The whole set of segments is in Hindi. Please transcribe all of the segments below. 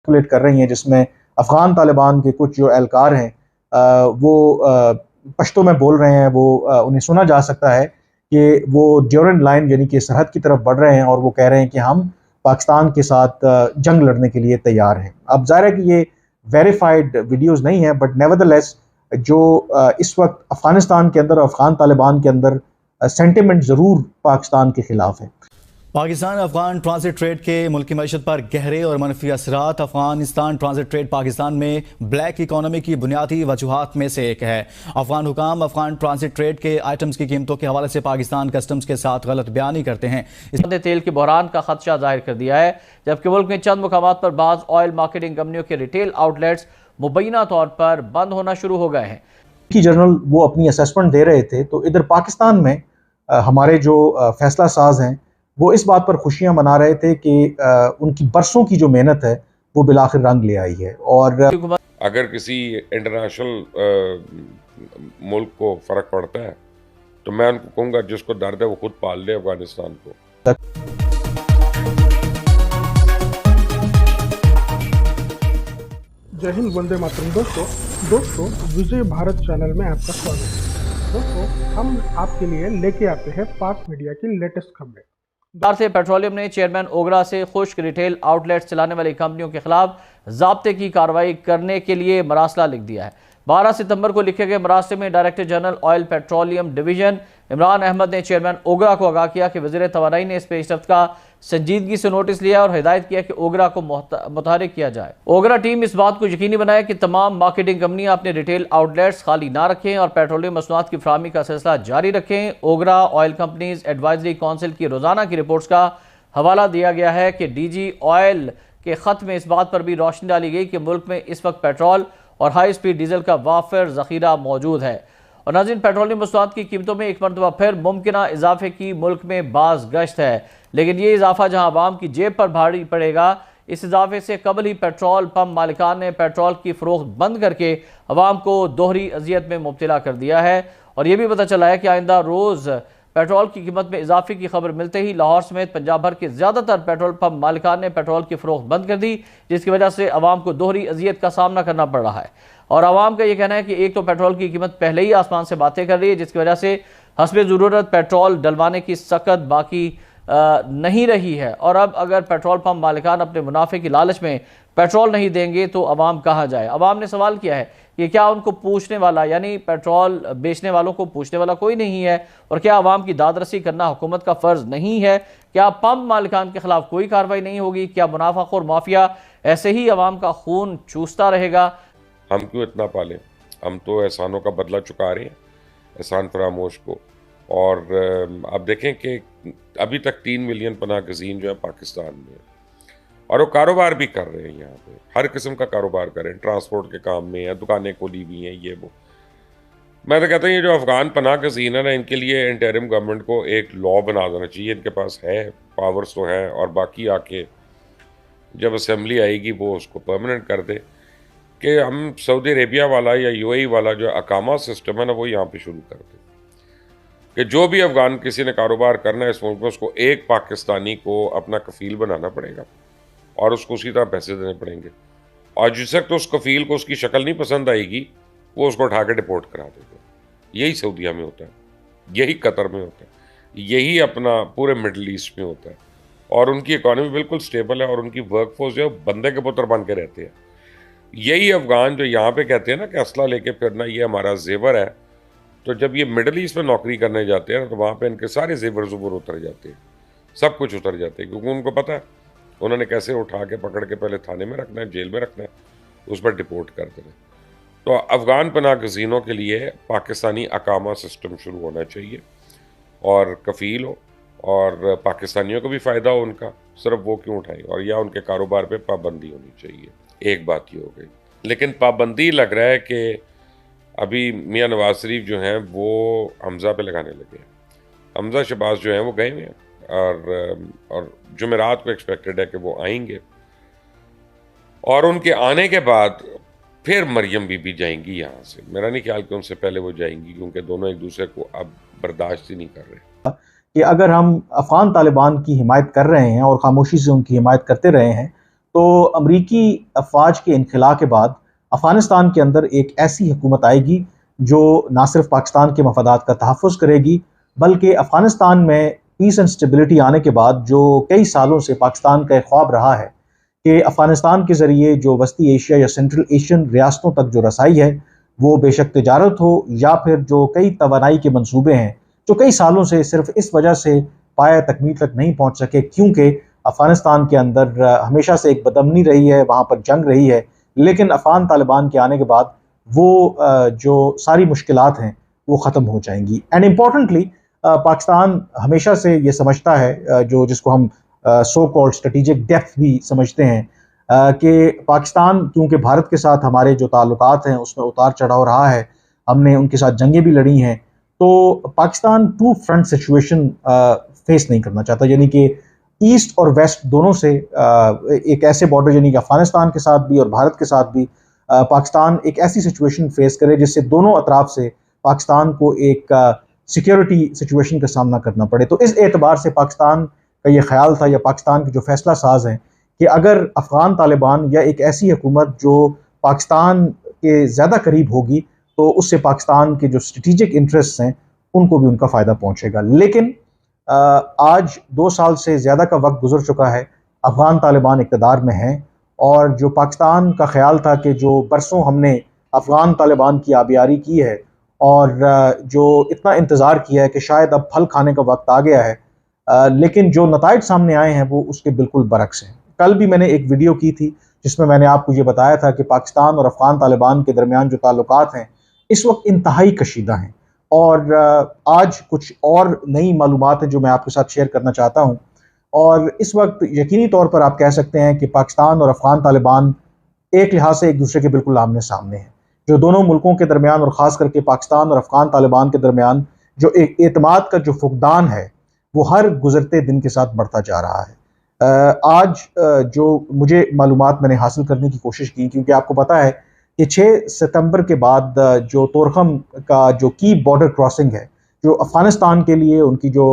सर्कुलेट कर रही हैं, जिसमें अफ़गान तालिबान के कुछ जो एहलकार हैं वो पश्तो में बोल रहे हैं, वो उन्हें सुना जा सकता है कि वो ड्यूरेंट लाइन यानी कि सरहद की तरफ बढ़ रहे हैं और वो कह रहे हैं कि हम पाकिस्तान के साथ जंग लड़ने के लिए तैयार हैं। अब ज़ाहिर है कि ये वेरीफाइड वीडियोज़ नहीं है, बट नेवरदलेस जो इस वक्त अफ़गानिस्तान के अंदर और अफ़गान तालिबान के अंदर सेंटिमेंट ज़रूर पाकिस्तान के ख़िलाफ़ है। पाकिस्तान अफगान ट्रांजिट ट्रेड के मुल्की मईशत पर गहरे और मनफी असरात। अफगानिस्तान ट्रांजिट ट्रेड पाकिस्तान में ब्लैक इकॉनमी की बुनियादी वजूहात में से एक है। अफगान हुकाम अफगान ट्रांजिट ट्रेड के आइटम्स की कीमतों के हवाले से पाकिस्तान कस्टम्स के साथ गलत बयानी करते हैं। इसने तेल के बहरान का खदशा जाहिर कर दिया है, जबकि मुल्क में चंद मुकामात पर बाज़ ऑयल मार्केटिंग कंपनियों के रिटेल आउटलेट्स मुबैना तौर पर बंद होना शुरू हो गए हैं। की जनरल वो अपनी असेसमेंट दे रहे थे, तो इधर पाकिस्तान में हमारे जो फैसला साज हैं वो इस बात पर खुशियां मना रहे थे कि उनकी बरसों की जो मेहनत है वो बिलाखिर रंग ले आई है। और अगर किसी इंटरनेशनल मुल्क को फ़र्क पड़ता है तो मैं उनको कहूँगा जिसको दर्द है वो खुद पाल ले अफगानिस्तान को। जय हिंद, वंदे मातरम। दोस्तों विजय भारत चैनल में आपका स्वागत है। दोस्तों, हम आपके लिए लेके आते हैं पाक मीडिया की लेटेस्ट खबरें। से पेट्रोलियम ने चेयरमैन ओगरा से खुश्क रिटेल आउटलेट्स चलाने वाली कंपनियों के खिलाफ ज़ाब्ते की कार्रवाई करने के लिए मरासला लिख दिया है। 12 सितंबर को लिखे गए मरासले में director general oil petroleum division Imran Ahmed ने चेयरमैन ओगरा को आगाह किया कि वज़ीर तवानाई ने इस पेशरफ्त का संजीदगी से नोटिस लिया और हिदायत किया कि ओगरा को मुतहरिक किया जाए। ओगरा टीम इस बात को यकीनी बनाए कि तमाम मार्केटिंग कंपनियां अपने रिटेल आउटलेट्स खाली ना रखें और पेट्रोलियम मसनूआत की फराहमी का सिलसिला जारी रखें। ओगरा ऑयल कंपनीज एडवाइजरी काउंसिल की रोजाना की रिपोर्ट्स का हवाला दिया गया है कि डीजी ऑयल के खत में इस बात पर भी रोशनी डाली गई कि मुल्क में इस वक्त पेट्रोल और हाई स्पीड डीजल का वाफिर ज़ख़ीरा मौजूद है। और नाज़रीन, पेट्रोलियम मसनूआत की कीमतों में एक मरतबा फिर मुमकिना इजाफे की मुल्क में बाज़ गश्त है, लेकिन ये इजाफा जहां आवाम की जेब पर भारी पड़ेगा। इस इजाफे से कबल ही पेट्रोल पंप मालिकान ने पेट्रोल की फरोख्त बंद करके अवाम को दोहरी अजियत में मुब्तला कर दिया है। और यह भी पता चला है कि आइंदा रोज़ पेट्रोल की कीमत में इजाफे की खबर मिलते ही लाहौर समेत पंजाब भर के ज़्यादातर पेट्रोल पंप मालिकान ने पेट्रोल की फरोख्त बंद कर दी, जिसकी वजह से अवाम को दोहरी अजियत का सामना करना पड़ रहा है। और आवाम का यह कहना है कि एक तो पेट्रोल की कीमत पहले ही आसमान से बातें कर रही है, जिसकी वजह से हस्बे ज़रूरत पेट्रोल डलवाने की सकत बाकी नहीं रही है। और अब अगर पेट्रोल पंप मालिकान अपने मुनाफे की लालच में पेट्रोल नहीं देंगे तो अवाम कहाँ जाए। अवाम ने सवाल किया है कि क्या उनको पूछने वाला, यानी पेट्रोल बेचने वालों को पूछने वाला कोई नहीं है, और क्या अवाम की दादरसी करना हुकूमत का फ़र्ज नहीं है? क्या पंप मालिकान के खिलाफ कोई कार्रवाई नहीं होगी? क्या मुनाफाखोर माफिया ऐसे ही अवाम का खून चूसता रहेगा? हम क्यों इतना पालें? हम तो एहसानों का बदला चुका रहे हैं, एहसान फरामोश को। और आप देखें कि अभी तक 3 मिलियन पनाह गज़ीन जो है पाकिस्तान में, और वो कारोबार भी कर रहे हैं, यहाँ पे हर किस्म का कारोबार कर रहे हैं, ट्रांसपोर्ट के काम में है, दुकानें खोली हुई हैं, ये वो। मैं तो कहता हूँ ये जो अफ़गान पनाह गज़ीन है ना, इनके लिए इंटरिम गवर्नमेंट को एक लॉ बना देना चाहिए। इनके पास है, पावर्स तो है, और बाकी आके जब असम्बली आएगी वो उसको परमानेंट कर दे कि हम सऊदी अरेबिया वाला या यूएई वाला जो अकामा सिस्टम है ना वो यहाँ पे शुरू कर दे कि जो भी अफ़गान किसी ने कारोबार करना है इस मुल्क में, उसको एक पाकिस्तानी को अपना कफ़ील बनाना पड़ेगा और उसको उसी तरह पैसे देने पड़ेंगे। और जिस वक्त तो उस कफ़ील को उसकी शक्ल नहीं पसंद आएगी वो उसको उठा के डिपोर्ट करा देगा। यही सऊदीया में होता है, यही कतर में होता है, यही अपना पूरे मिडल ईस्ट में होता है। और उनकी इकॉनमी बिल्कुल स्टेबल है और उनकी वर्कफोर्स जो है बंदे के पुत्र बन के रहते हैं। यही अफ़गान जो यहाँ पे कहते हैं ना कि असला लेके फिरना ये हमारा जेवर है, तो जब ये मिडल ईस्ट में नौकरी करने जाते हैं ना तो वहाँ पे इनके सारे जेवर जुबर उतर जाते हैं, सब कुछ उतर जाते हैं, क्योंकि उनको पता है उन्होंने कैसे उठा के पकड़ के पहले थाने में रखना है, जेल में रखना है, उस पर डिपोर्ट कर देना है। तो अफ़गान पनाह गज़ीनों के लिए पाकिस्तानी अकामा सिस्टम शुरू होना चाहिए और कफ़ील हो और पाकिस्तानियों को भी फ़ायदा हो उनका, सिर्फ वो क्यों उठाएं, और या उनके कारोबार पे पाबंदी होनी चाहिए। एक बात ये हो गई, लेकिन पाबंदी लग रहा है कि अभी मियाँ नवाज शरीफ जो हैं वो हमज़ा पे लगाने लगे हैं। हमज़ा शहबाज जो हैं वो गए हुए हैं और जुमेरात को एक्सपेक्टेड है कि वो आएंगे, और उनके आने के बाद फिर मरियम बीबी जाएंगी यहाँ से। मेरा नहीं ख्याल कि उनसे पहले वो जाएंगी, क्योंकि दोनों एक दूसरे को अब बर्दाश्त ही नहीं कर रहे। कि अगर हम अफ़गान तालिबान की हिमायत कर रहे हैं और खामोशी से उनकी हिमायत करते रहे हैं तो अमरीकी अफवाज के इनखला के बाद अफगानिस्तान के अंदर एक ऐसी हुकूमत आएगी जो ना सिर्फ पाकिस्तान के मफादात का तहफ़्फ़ुज़ करेगी, बल्कि अफगानिस्तान में पीस एंड स्टेबिलिटी आने के बाद जो कई सालों से पाकिस्तान का एक ख्वाब रहा है कि अफगानिस्तान के ज़रिए जो वस्ती एशिया या सेंट्रल एशियन रियासतों तक जो रसाई है, वो बेशक तिजारत हो या फिर जो कई तवानाई के मंसूबे हैं जो कई सालों से सिर्फ इस वजह से पाया तकमील तक नहीं पहुँच सके क्योंकि अफगानिस्तान के अंदर हमेशा से एक बदअमनी रही है, वहाँ पर जंग रही है। लेकिन अफगान तालिबान के आने के बाद वो जो सारी मुश्किलात हैं वो ख़त्म हो जाएंगी। एंड इम्पॉर्टेंटली पाकिस्तान हमेशा से ये समझता है, जो जिसको हम सो कॉल्ड स्ट्रेटेजिक डेप्थ भी समझते हैं, कि पाकिस्तान क्योंकि भारत के साथ हमारे जो ताल्लुकात हैं उसमें उतार चढ़ाव रहा है, हमने उनके साथ जंगें भी लड़ी हैं, तो Pakistan two front situation face नहीं करना चाहता, यानी कि ईस्ट और वेस्ट दोनों से एक ऐसे बॉर्डर यानी कि अफगानिस्तान के साथ भी और भारत के साथ भी पाकिस्तान एक ऐसी सिचुएशन फेस करे जिससे दोनों अतराफ से पाकिस्तान को एक सिक्योरिटी सिचुएशन का सामना करना पड़े। तो इस एतबार से पाकिस्तान का ये ख्याल था या पाकिस्तान के जो फैसला साज हैं कि अगर अफगान तालिबान या एक ऐसी हुकूमत जो पाकिस्तान के ज़्यादा करीब होगी तो उससे पाकिस्तान के जो स्ट्रेटिजिक इंटरेस्ट हैं उनको भी उनका फ़ायदा पहुँचेगा। लेकिन आज 2 साल से ज़्यादा का वक्त गुजर चुका है, अफगान तालिबान इक़्तिदार में हैं और जो पाकिस्तान का ख्याल था कि जो बरसों हमने अफगान तालिबान की आबियारी की है और जो इतना इंतज़ार किया है कि शायद अब फल खाने का वक्त आ गया है, लेकिन जो नताइज सामने आए हैं वो उसके बिल्कुल बरक्स हैं। कल भी मैंने एक वीडियो की थी जिसमें मैंने आपको ये बताया था कि पाकिस्तान और अफगान तालिबान के दरमियान जो ताल्लुकात हैं इस वक्त इंतहाई कशीदा हैं और आज कुछ और नई मालूमात हैं जो मैं आपके साथ शेयर करना चाहता हूँ। और इस वक्त यकीनी तौर पर आप कह सकते हैं कि पाकिस्तान और अफगान तालिबान एक लिहाज से एक दूसरे के बिल्कुल आमने सामने हैं। जो दोनों मुल्कों के दरमियान और ख़ास करके पाकिस्तान और अफगान तालिबान के दरमियान जो एक एतमाद का जो फुकदान है वो हर गुजरते दिन के साथ बढ़ता जा रहा है। आज जो मुझे मालूमात मैंने हासिल करने की कोशिश की, क्योंकि आपको पता है कि 6 सितंबर के बाद जो तोरखम का जो की बॉर्डर क्रॉसिंग है, जो अफ़गानिस्तान के लिए उनकी जो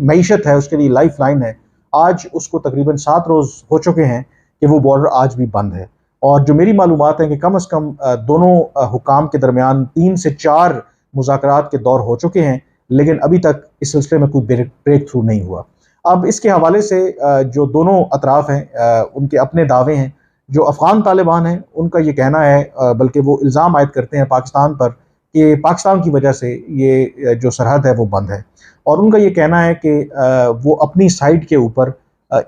मईशत है उसके लिए लाइफ लाइन है, आज उसको तकरीबन 7 रोज़ हो चुके हैं कि वो बॉर्डर आज भी बंद है। और जो मेरी मालूमात है कि कम से कम दोनों हुकाम के दरमियान 3 से 4 मुज़ाकरात के दौर हो चुके हैं, लेकिन अभी तक इस सिलसिले में कोई ब्रेक थ्रू नहीं हुआ। अब इसके हवाले से जो दोनों अतराफ़ हैं उनके अपने दावे हैं। जो अफ़गान तालिबान हैं उनका ये कहना है, बल्कि वो इल्ज़ाम आयद करते हैं पाकिस्तान पर कि पाकिस्तान की वजह से ये जो सरहद है वो बंद है, और उनका ये कहना है कि वो अपनी साइड के ऊपर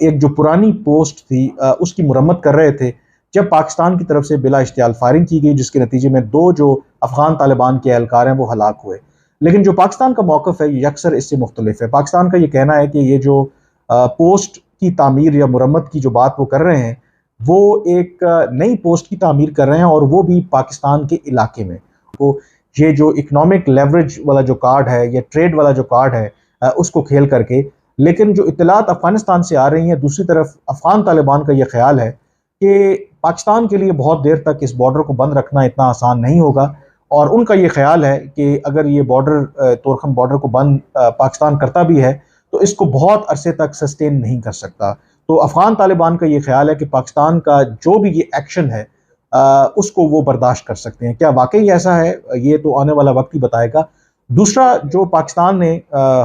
एक जो पुरानी पोस्ट थी उसकी मुरम्मत कर रहे थे जब पाकिस्तान की तरफ से बिला इश्तियाल फायरिंग की गई, जिसके नतीजे में 2 जो अफ़गान तालिबान के एहलकार हैं वो हलाक हुए। लेकिन जो पाकिस्तान का मौक़िफ़ है ये अक्सर इससे मुख्तलिफ है। पाकिस्तान का ये कहना है कि ये जो पोस्ट की तामीर या मुरम्मत की जो बात वो कर रहे हैं वो एक नई पोस्ट की तामीर कर रहे हैं, और वो भी पाकिस्तान के इलाके में। तो ये जो इकनॉमिक लेवरेज वाला जो कार्ड है या ट्रेड वाला जो कार्ड है उसको खेल करके, लेकिन जो इत्तलात अफ़गानिस्तान से आ रही हैं, दूसरी तरफ अफ़गान तालिबान का ये ख्याल है कि पाकिस्तान के लिए बहुत देर तक इस बॉर्डर को बंद रखना इतना आसान नहीं होगा, और उनका ये ख्याल है कि अगर ये बॉर्डर तोरखम बॉर्डर को बंद पाकिस्तान करता भी है तो इसको बहुत अरसे तक सस्टेन नहीं कर सकता। तो अफ़गान तालिबान का ये ख्याल है कि पाकिस्तान का जो भी ये एक्शन है उसको वो बर्दाश्त कर सकते हैं। क्या वाकई ऐसा है, ये तो आने वाला वक्त ही बताएगा। दूसरा, जो पाकिस्तान ने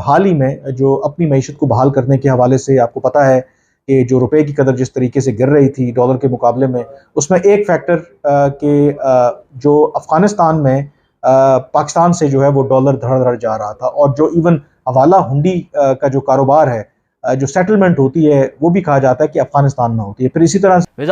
हाल ही में जो अपनी मईशत को बहाल करने के हवाले से, आपको पता है कि जो रुपए की कदर जिस तरीके से गिर रही थी डॉलर के मुकाबले में, उसमें एक फैक्टर के जो अफ़गानिस्तान में पाकिस्तान से जो है वो डॉलर धड़ जा रहा था, और जो इवन हवाला हुंडी का जो कारोबार है, जो सेटलमेंट होती है, वो भी कहा जाता है कि अफ़गानिस्तान में होती है। फिर इसी तरह